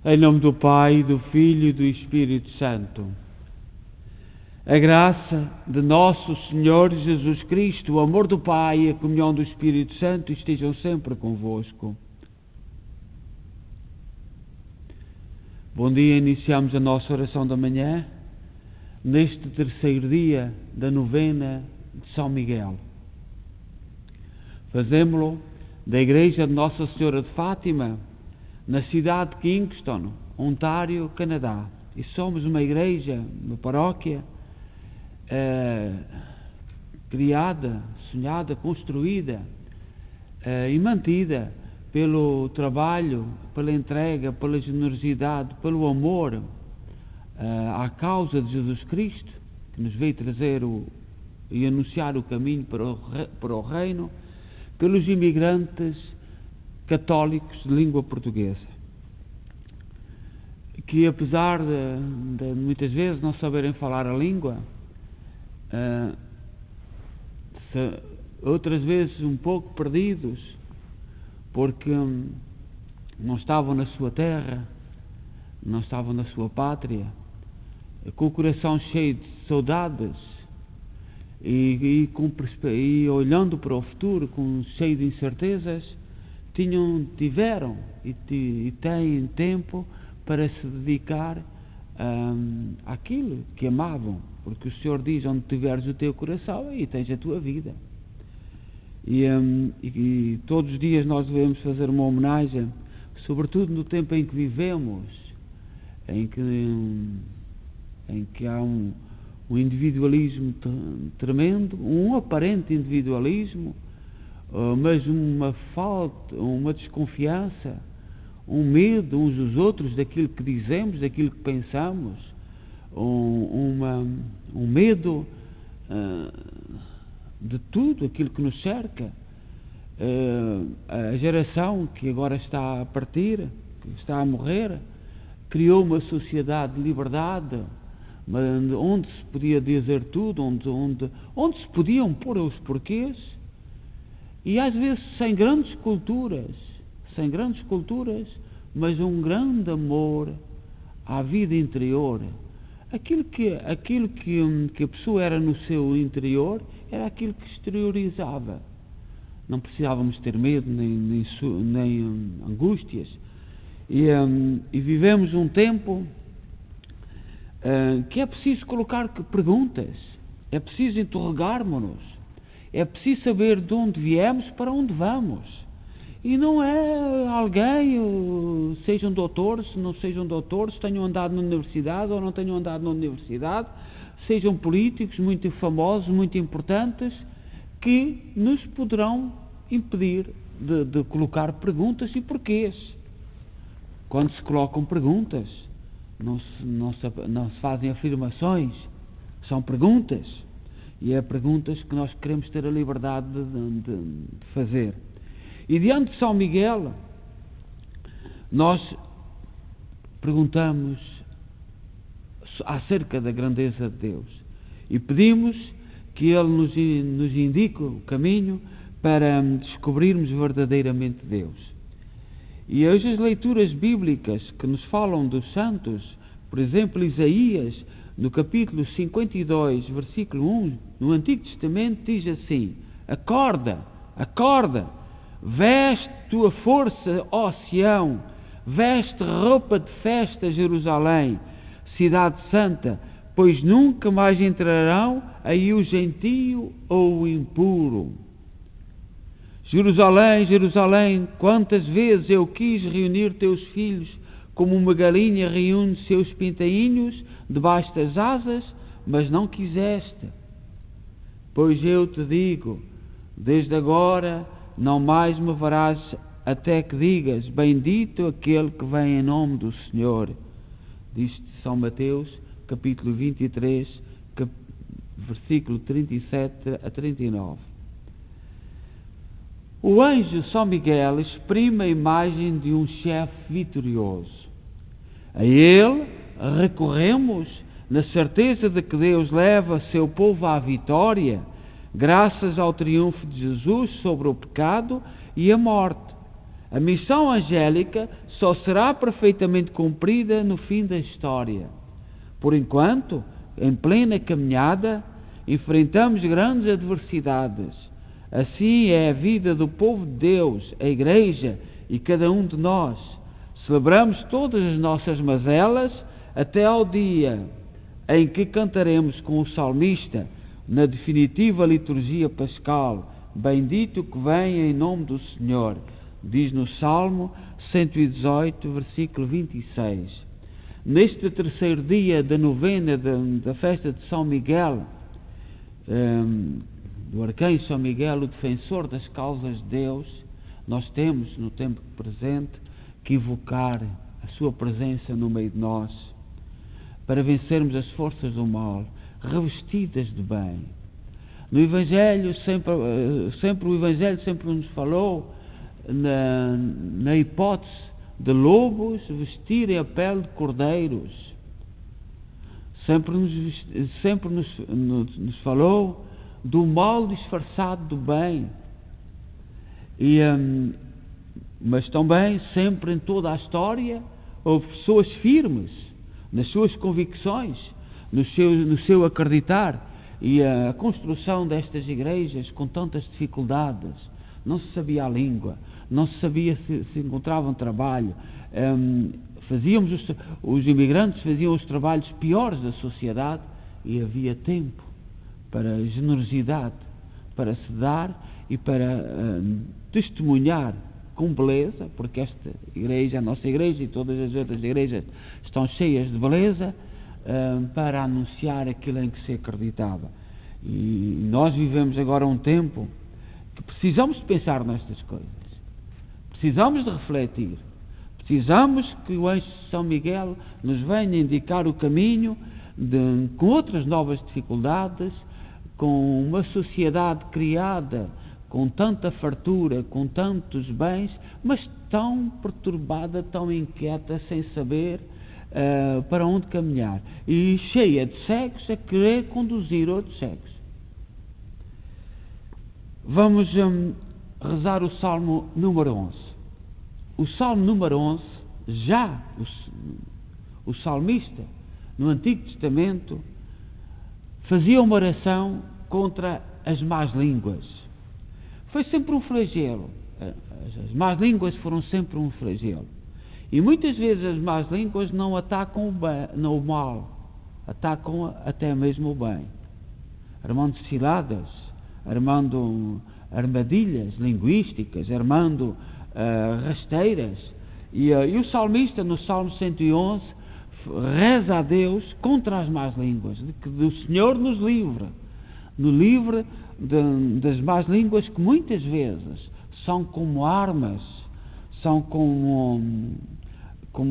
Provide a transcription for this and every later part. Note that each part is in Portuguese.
Em nome do Pai, do Filho e do Espírito Santo. A graça de nosso Senhor Jesus Cristo, o amor do Pai e a comunhão do Espírito Santo estejam sempre convosco. Bom dia, iniciamos a nossa oração da manhã, neste terceiro dia da novena de São Miguel. Fazemo-lo da Igreja de Nossa Senhora de Fátima, na cidade de Kingston, Ontário, Canadá. E somos uma igreja, uma paróquia, criada, sonhada, construída e mantida pelo trabalho, pela entrega, pela generosidade, pelo amor à causa de Jesus Cristo, que nos veio trazer e anunciar o caminho para o reino, pelos imigrantes católicos de língua portuguesa, que apesar de muitas vezes não saberem falar a língua, outras vezes um pouco perdidos, porque não estavam na sua terra, não estavam na sua pátria, com o coração cheio de saudades e olhando para o futuro cheio de incertezas, tiveram e têm tempo para se dedicar àquilo que amavam, porque o Senhor diz: onde tiveres o teu coração, aí tens a tua vida. E todos os dias nós devemos fazer uma homenagem, sobretudo no tempo em que vivemos, em que há um individualismo tremendo, um aparente individualismo, mas uma falta, uma desconfiança, um medo uns dos outros daquilo que dizemos, daquilo que pensamos, um medo de tudo aquilo que nos cerca. A geração que agora está a partir, que está a morrer, criou uma sociedade de liberdade, onde se podia dizer tudo, onde se podiam pôr os porquês, e às vezes sem grandes culturas, mas um grande amor à vida interior. Aquilo que a pessoa era no seu interior era aquilo que exteriorizava. Não precisávamos ter medo nem angústias. E vivemos um tempo que é preciso colocar perguntas, é preciso interrogarmos-nos, é preciso saber de onde viemos, para onde vamos. E não é alguém, sejam doutores, não sejam doutores, tenham andado na universidade ou não tenham andado na universidade, sejam políticos muito famosos, muito importantes, que nos poderão impedir de colocar perguntas e porquês. Quando se colocam perguntas, não se fazem afirmações, são perguntas. E é perguntas que nós queremos ter a liberdade de fazer. E diante de São Miguel, nós perguntamos acerca da grandeza de Deus e pedimos que Ele nos indique o caminho para descobrirmos verdadeiramente Deus. E hoje as leituras bíblicas que nos falam dos santos, por exemplo, Isaías, no capítulo 52, versículo 1, no Antigo Testamento, diz assim: acorda, veste tua força, ó Sião, veste roupa de festa, Jerusalém, cidade santa, pois nunca mais entrarão aí o gentio ou o impuro. Jerusalém, Jerusalém, quantas vezes eu quis reunir teus filhos, como uma galinha reúne seus pintainhos debaixo das asas, mas não quiseste. Pois eu te digo, desde agora não mais me verás, até que digas: bendito aquele que vem em nome do Senhor. Diz São Mateus, capítulo 23, versículo 37 a 39. O anjo São Miguel exprime a imagem de um chefe vitorioso. A ele recorremos na certeza de que Deus leva seu povo à vitória, graças ao triunfo de Jesus sobre o pecado e a morte, A missão angélica só será perfeitamente cumprida no fim da história. Por enquanto, em plena caminhada, enfrentamos grandes adversidades. Assim é a vida do povo de Deus, a Igreja e cada um de nós. Celebramos todas as nossas mazelas até ao dia em que cantaremos com o salmista na definitiva liturgia pascal: bendito que venha em nome do Senhor, diz no Salmo 118, versículo 26. Neste terceiro dia da novena da festa de São Miguel, do arcanjo São Miguel, o defensor das causas de Deus, nós temos no tempo presente que invocar a sua presença no meio de nós, para vencermos as forças do mal, revestidas de bem. No Evangelho, o Evangelho sempre nos falou na hipótese de lobos vestirem a pele de cordeiros. Sempre nos falou do mal disfarçado do bem. Mas também, sempre em toda a história, houve pessoas firmes nas suas convicções, no seu acreditar. E a construção destas igrejas com tantas dificuldades, não se sabia a língua, não se sabia se encontravam trabalho, os imigrantes faziam os trabalhos piores da sociedade, e havia tempo para a generosidade, para se dar e para testemunhar com beleza, porque esta igreja, a nossa igreja e todas as outras igrejas estão cheias de beleza, para anunciar aquilo em que se acreditava. E nós vivemos agora um tempo que precisamos de pensar nestas coisas, precisamos de refletir, precisamos que o anjo de São Miguel nos venha indicar o caminho com outras novas dificuldades, com uma sociedade criada com tanta fartura, com tantos bens, mas tão perturbada, tão inquieta, sem saber para onde caminhar, e cheia de cegos a querer conduzir outros cegos. Vamos rezar o Salmo número 11. O Salmo número 11, já o salmista, no Antigo Testamento, fazia uma oração contra as más línguas. Foi sempre um flagelo. As más línguas foram sempre um flagelo. E muitas vezes as más línguas não atacam o mal, atacam até mesmo o bem, armando ciladas, armando armadilhas linguísticas, armando rasteiras. E o salmista, no Salmo 111, reza a Deus contra as más línguas, de que o Senhor nos livre das más línguas, que muitas vezes são como armas, são como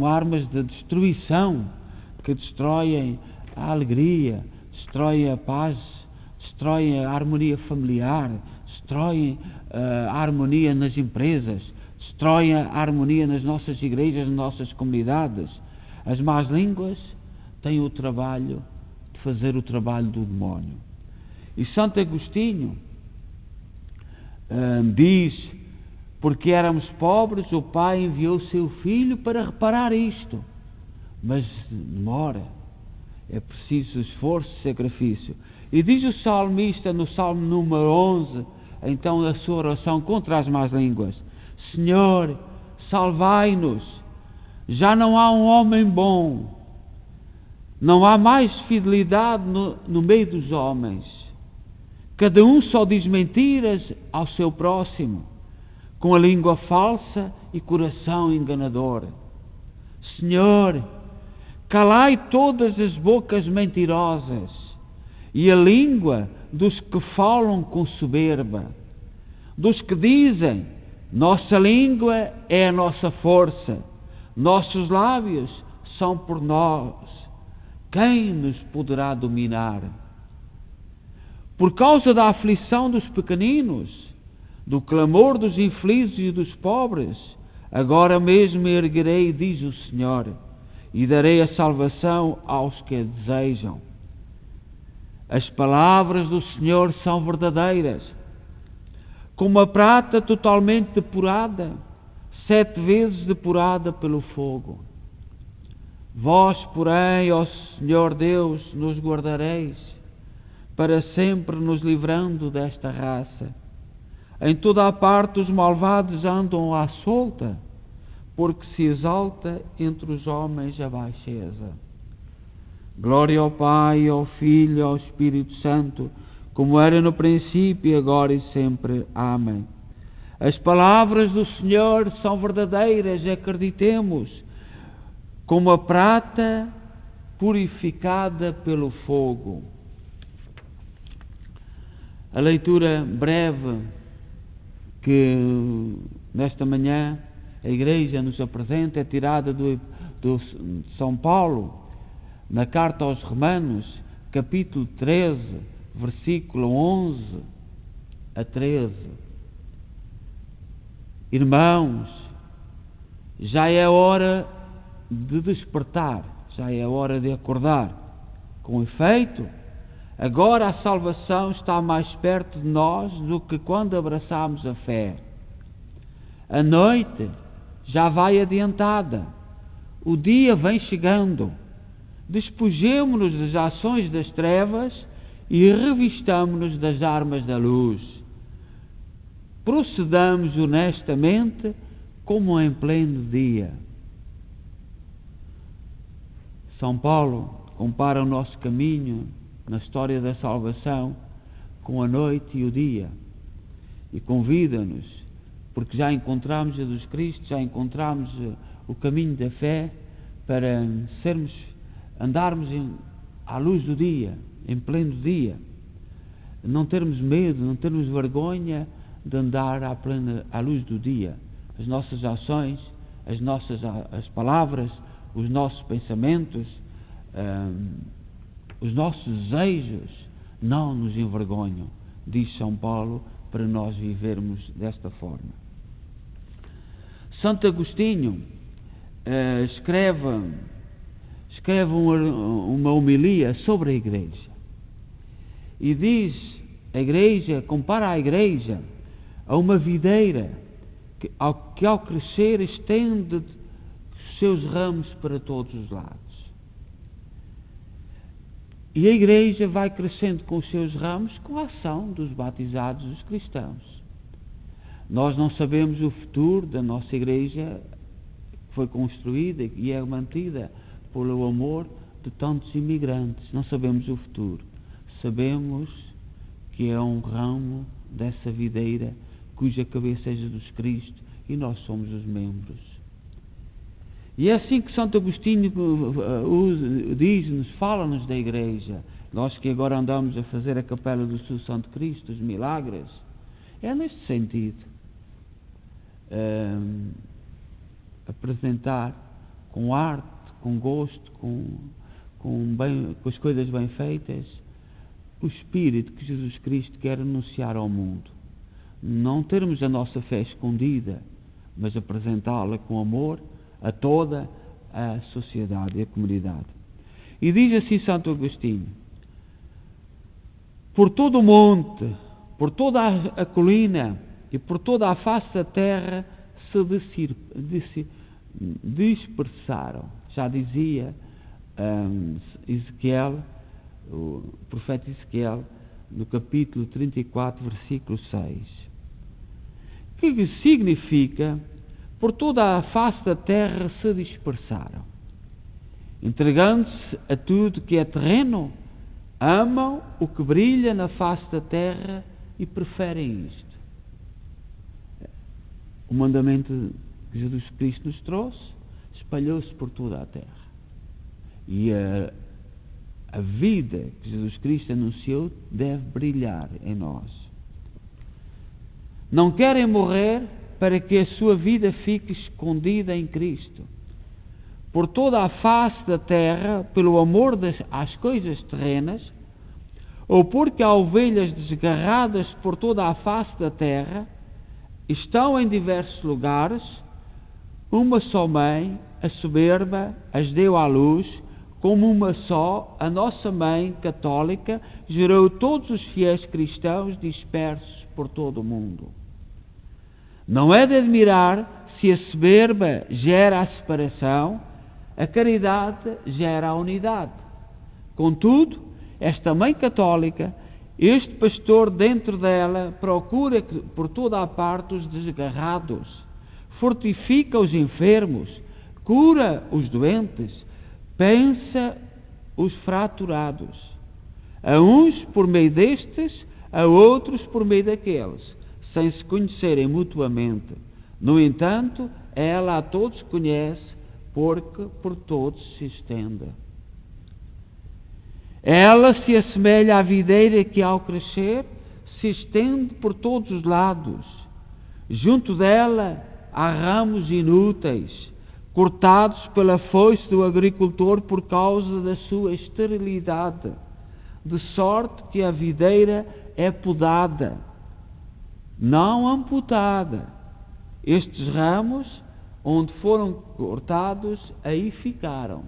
armas de destruição, que destroem a alegria, destroem a paz, destroem a harmonia familiar, destroem a harmonia nas empresas, destroem a harmonia nas nossas igrejas, nas nossas comunidades. As más línguas têm o trabalho de fazer o trabalho do demónio. E Santo Agostinho diz: porque éramos pobres, o Pai enviou o seu Filho para reparar isto. Mas demora, é preciso esforço e sacrifício. E diz o salmista no Salmo número 11, então, a sua oração contra as más línguas: Senhor, salvai-nos, já não há um homem bom, não há mais fidelidade no meio dos homens, cada um só diz mentiras ao seu próximo, com a língua falsa e coração enganador. Senhor, calai todas as bocas mentirosas e a língua dos que falam com soberba, dos que dizem: nossa língua é a nossa força, nossos lábios são por nós, quem nos poderá dominar? Por causa da aflição dos pequeninos, do clamor dos infelizes e dos pobres, agora mesmo me erguerei, diz o Senhor, e darei a salvação aos que a desejam. As palavras do Senhor são verdadeiras, como a prata totalmente depurada, 7 vezes depurada pelo fogo. Vós, porém, ó Senhor Deus, nos guardareis, para sempre nos livrando desta raça. Em toda a parte os malvados andam à solta, porque se exalta entre os homens a baixeza. Glória ao Pai, ao Filho e ao Espírito Santo, como era no princípio, agora e sempre. Amém. As palavras do Senhor são verdadeiras, acreditemos, como a prata purificada pelo fogo. A leitura breve que nesta manhã a Igreja nos apresenta é tirada do São Paulo, na carta aos Romanos, capítulo 13, versículo 11 a 13. Irmãos, já é hora de despertar, já é hora de acordar. Com efeito, agora a salvação está mais perto de nós do que quando abraçámos a fé. A noite já vai adiantada, o dia vem chegando. Despojemo-nos das ações das trevas e revistamo-nos das armas da luz. Procedamos honestamente como em pleno dia. São Paulo compara o nosso caminho na história da salvação com a noite e o dia e convida-nos, porque já encontramos Jesus Cristo, já encontramos o caminho da fé, para andarmos à luz do dia, em pleno dia, não termos medo, não termos vergonha de andar à luz do dia. As nossas ações, as palavras, os nossos pensamentos, os nossos desejos não nos envergonham, diz São Paulo, para nós vivermos desta forma. Santo Agostinho escreve uma homilia sobre a Igreja e diz: a Igreja, compara a Igreja a uma videira que ao crescer estende os seus ramos para todos os lados. E a Igreja vai crescendo com os seus ramos com a ação dos batizados, dos cristãos. Nós não sabemos o futuro da nossa Igreja, que foi construída e é mantida pelo amor de tantos imigrantes. Não sabemos o futuro. Sabemos que é um ramo dessa videira cuja cabeça é Jesus Cristo e nós somos os membros. E é assim que Santo Agostinho diz-nos, fala-nos da Igreja. Nós que agora andamos a fazer a capela do seu Santo Cristo, os milagres, é neste sentido. Apresentar com arte, com gosto, com as coisas bem feitas, o Espírito que Jesus Cristo quer anunciar ao mundo. Não termos a nossa fé escondida, mas apresentá-la com amor a toda a sociedade e a comunidade. E diz assim Santo Agostinho: por todo o monte, por toda a colina e por toda a face da terra se dispersaram. Já dizia Ezequiel, o profeta Ezequiel, no capítulo 34, versículo 6. Que significa: por toda a face da terra se dispersaram, entregando-se a tudo que é terreno, amam o que brilha na face da terra e preferem isto. O mandamento que Jesus Cristo nos trouxe espalhou-se por toda a terra. E a vida que Jesus Cristo anunciou deve brilhar em nós. Não querem morrer para que a sua vida fique escondida em Cristo. Por toda a face da terra, pelo amor às coisas terrenas, ou porque há ovelhas desgarradas por toda a face da terra, estão em diversos lugares, uma só mãe, a soberba, as deu à luz, como uma só, a nossa mãe católica gerou todos os fiéis cristãos dispersos por todo o mundo. Não é de admirar se a soberba gera a separação, a caridade gera a unidade. Contudo, esta Mãe Católica, este pastor dentro dela, procura por toda a parte os desgarrados, fortifica os enfermos, cura os doentes, pensa os fraturados, a uns por meio destes, a outros por meio daqueles, sem se conhecerem mutuamente. No entanto, ela a todos conhece, porque por todos se estende. Ela se assemelha à videira que, ao crescer, se estende por todos os lados. Junto dela há ramos inúteis, cortados pela foice do agricultor por causa da sua esterilidade, de sorte que a videira é podada, não amputada. Estes ramos, onde foram cortados, aí ficaram.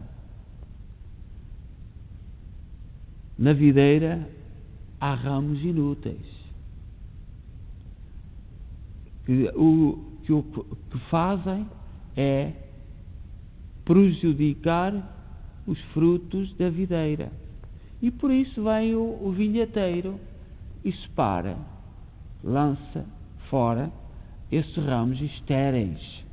Na videira há ramos inúteis que o que fazem é prejudicar os frutos da videira. E por isso vem o vinhateiro e separa, lança fora esses ramos estéreis.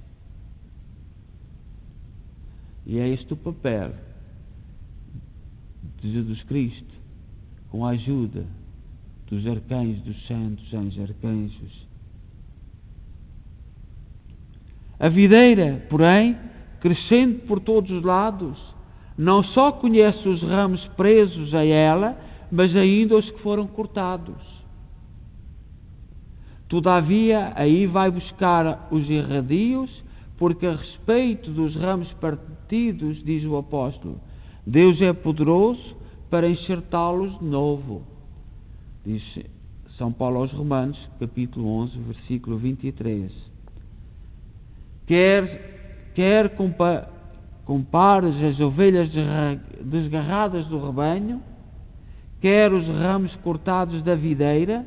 E é este o papel de Jesus Cristo, com a ajuda dos arcanjos, dos santos anjos arcanjos. A videira, porém, crescendo por todos os lados, não só conhece os ramos presos a ela, mas ainda os que foram cortados. Todavia, aí vai buscar os irradios, porque a respeito dos ramos partidos, diz o apóstolo, Deus é poderoso para enxertá-los de novo. Diz São Paulo aos Romanos, capítulo 11, versículo 23. Quer compares as ovelhas desgarradas do rebanho, quer os ramos cortados da videira,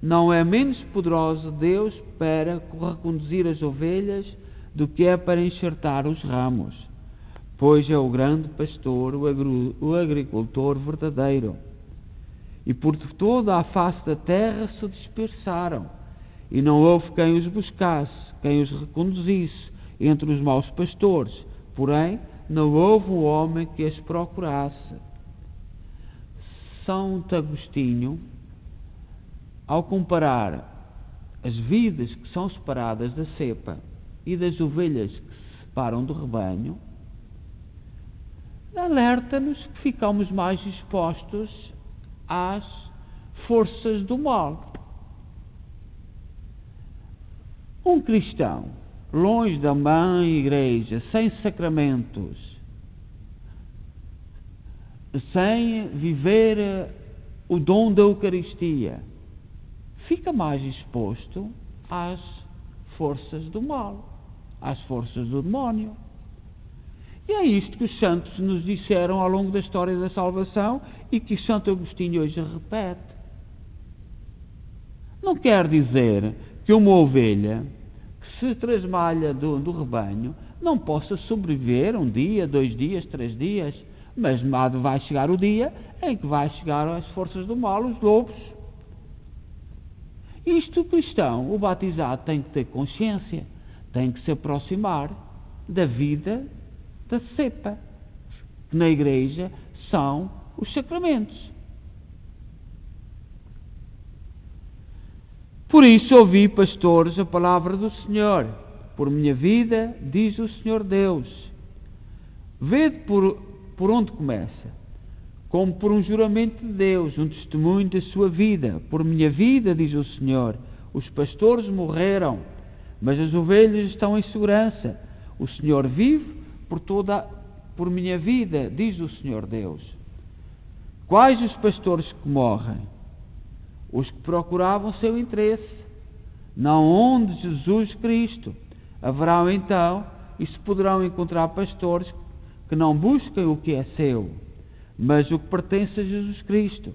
não é menos poderoso Deus para reconduzir as ovelhas do que é para enxertar os ramos, pois é o grande pastor, o agricultor verdadeiro. E por toda a face da terra se dispersaram, e não houve quem os buscasse, quem os reconduzisse entre os maus pastores, porém não houve um homem que as procurasse. São Agostinho, ao comparar as vidas que são separadas da cepa e das ovelhas que se separam do rebanho, alerta-nos que ficamos mais expostos às forças do mal. Um cristão, longe da mãe igreja, sem sacramentos, sem viver o dom da Eucaristia, fica mais exposto às forças do mal, às forças do demónio. E é isto que os santos nos disseram ao longo da história da salvação e que Santo Agostinho hoje repete. Não quer dizer que uma ovelha que se trasmalha do rebanho não possa sobreviver um dia, 2 dias, 3 dias, mas vai chegar o dia em que vai chegar as forças do mal, os lobos. Isto o cristão, o batizado, tem que ter consciência, tem que se aproximar da vida da cepa, que na igreja são os sacramentos. Por isso ouvi, pastores, a palavra do Senhor. Por minha vida, diz o Senhor Deus. Vede por onde começa, como por um juramento de Deus, um testemunho da sua vida. Por minha vida, diz o Senhor, os pastores morreram, mas as ovelhas estão em segurança. O Senhor vive por minha vida, diz o Senhor Deus. Quais os pastores que morrem? Os que procuravam seu interesse, não onde Jesus Cristo. Haverão então, e se poderão encontrar pastores que não busquem o que é seu, mas o que pertence a Jesus Cristo.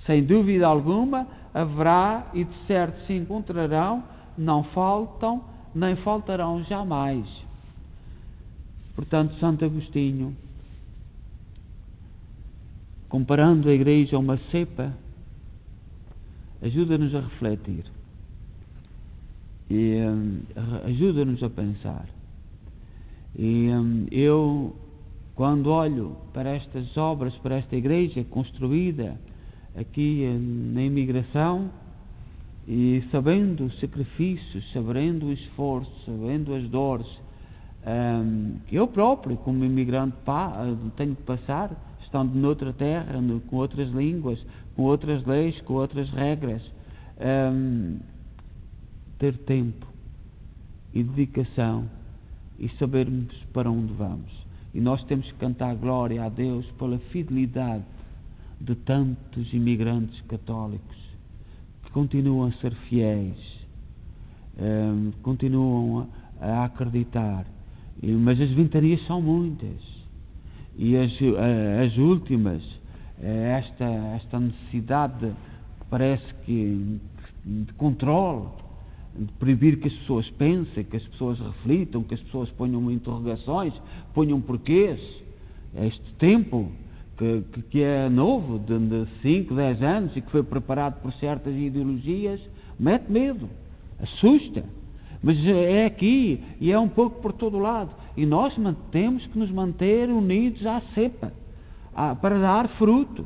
Sem dúvida alguma, haverá, e de certo se encontrarão, não faltam nem faltarão jamais. Portanto, Santo Agostinho, comparando a Igreja a uma cepa, ajuda-nos a refletir e ajuda-nos a pensar. E eu, quando olho para estas obras, para esta Igreja construída aqui na imigração, e sabendo os sacrifícios, sabendo o esforço, sabendo as dores que eu próprio, como imigrante, tenho que passar, estando noutra terra, com outras línguas, com outras leis, com outras regras, ter tempo e dedicação e sabermos para onde vamos. E nós temos que cantar glória a Deus pela fidelidade de tantos imigrantes católicos que continuam a ser fiéis, continuam a acreditar. Mas as ventanias são muitas. E as últimas, esta necessidade, parece que, de controle, de proibir que as pessoas pensem, que as pessoas reflitam, que as pessoas ponham interrogações, ponham porquês. Este tempo que é novo, de 5, 10 anos, e que foi preparado por certas ideologias, mete medo, assusta. Mas é aqui, e é um pouco por todo lado. E nós temos que nos manter unidos à cepa, para dar fruto.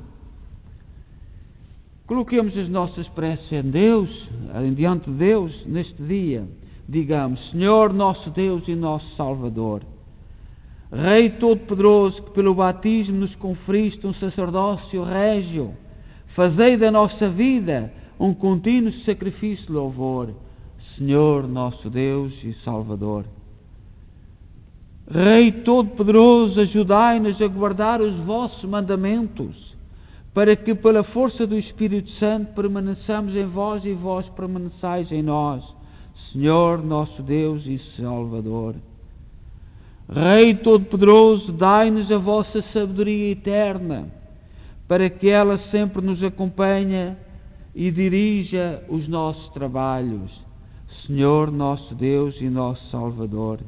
Coloquemos as nossas preces em Deus, diante de Deus, neste dia. Digamos: Senhor nosso Deus e nosso Salvador, Rei Todo-Poderoso, que pelo batismo nos conferiste um sacerdócio régio, fazei da nossa vida um contínuo sacrifício de louvor. Senhor nosso Deus e Salvador, Rei Todo-Poderoso, ajudai-nos a guardar os vossos mandamentos, para que pela força do Espírito Santo permaneçamos em vós e vós permaneçais em nós. Senhor nosso Deus e Salvador, Rei Todo-Poderoso, dai-nos a vossa sabedoria eterna, para que ela sempre nos acompanhe e dirija os nossos trabalhos. Senhor nosso Deus e nosso Salvador,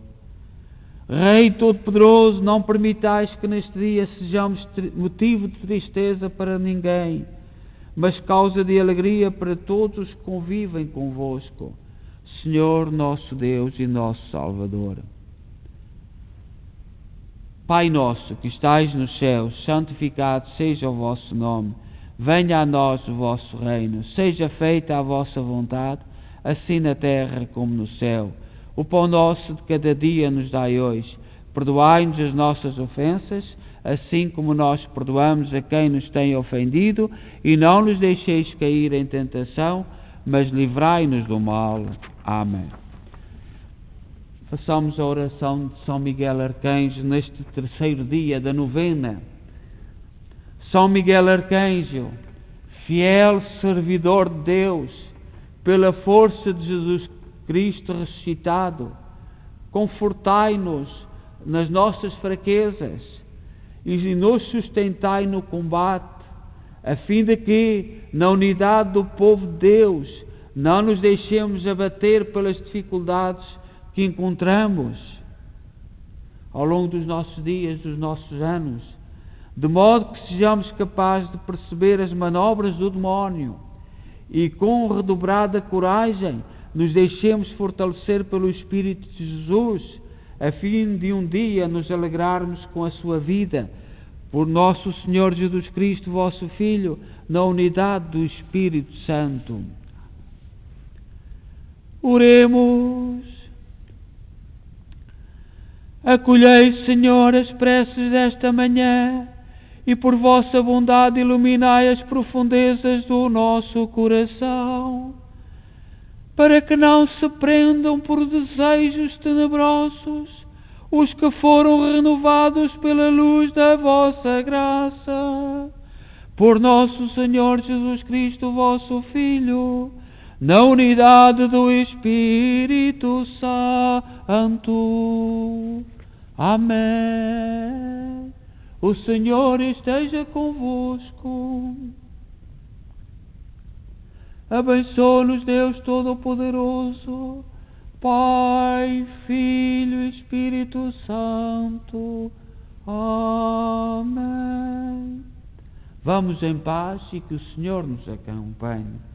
Rei Todo-Poderoso, não permitais que neste dia sejamos motivo de tristeza para ninguém, mas causa de alegria para todos os que convivem convosco. Senhor nosso Deus e nosso Salvador. Pai nosso que estais nos céus, santificado seja o vosso nome. Venha a nós o vosso reino. Seja feita a vossa vontade, assim na terra como no céu. O pão nosso de cada dia nos dai hoje. Perdoai-nos as nossas ofensas, assim como nós perdoamos a quem nos tem ofendido, e não nos deixeis cair em tentação, mas livrai-nos do mal. Amém. Façamos a oração de São Miguel Arcanjo neste terceiro dia da novena. São Miguel Arcanjo, fiel servidor de Deus, pela força de Jesus Cristo ressuscitado, confortai-nos nas nossas fraquezas e nos sustentai no combate, a fim de que, na unidade do povo de Deus, não nos deixemos abater pelas dificuldades que encontramos ao longo dos nossos dias, dos nossos anos, de modo que sejamos capazes de perceber as manobras do demónio e, com redobrada coragem, nos deixemos fortalecer pelo Espírito de Jesus, a fim de um dia nos alegrarmos com a sua vida, por nosso Senhor Jesus Cristo, vosso Filho, na unidade do Espírito Santo. Oremos. Acolhei, Senhor, as preces desta manhã, e por vossa bondade iluminai as profundezas do nosso coração, para que não se prendam por desejos tenebrosos os que foram renovados pela luz da vossa graça. Por nosso Senhor Jesus Cristo, vosso Filho, na unidade do Espírito Santo. Amém. O Senhor esteja convosco. Abençoe-nos Deus Todo-Poderoso, Pai, Filho e Espírito Santo. Amém. Vamos em paz e que o Senhor nos acompanhe.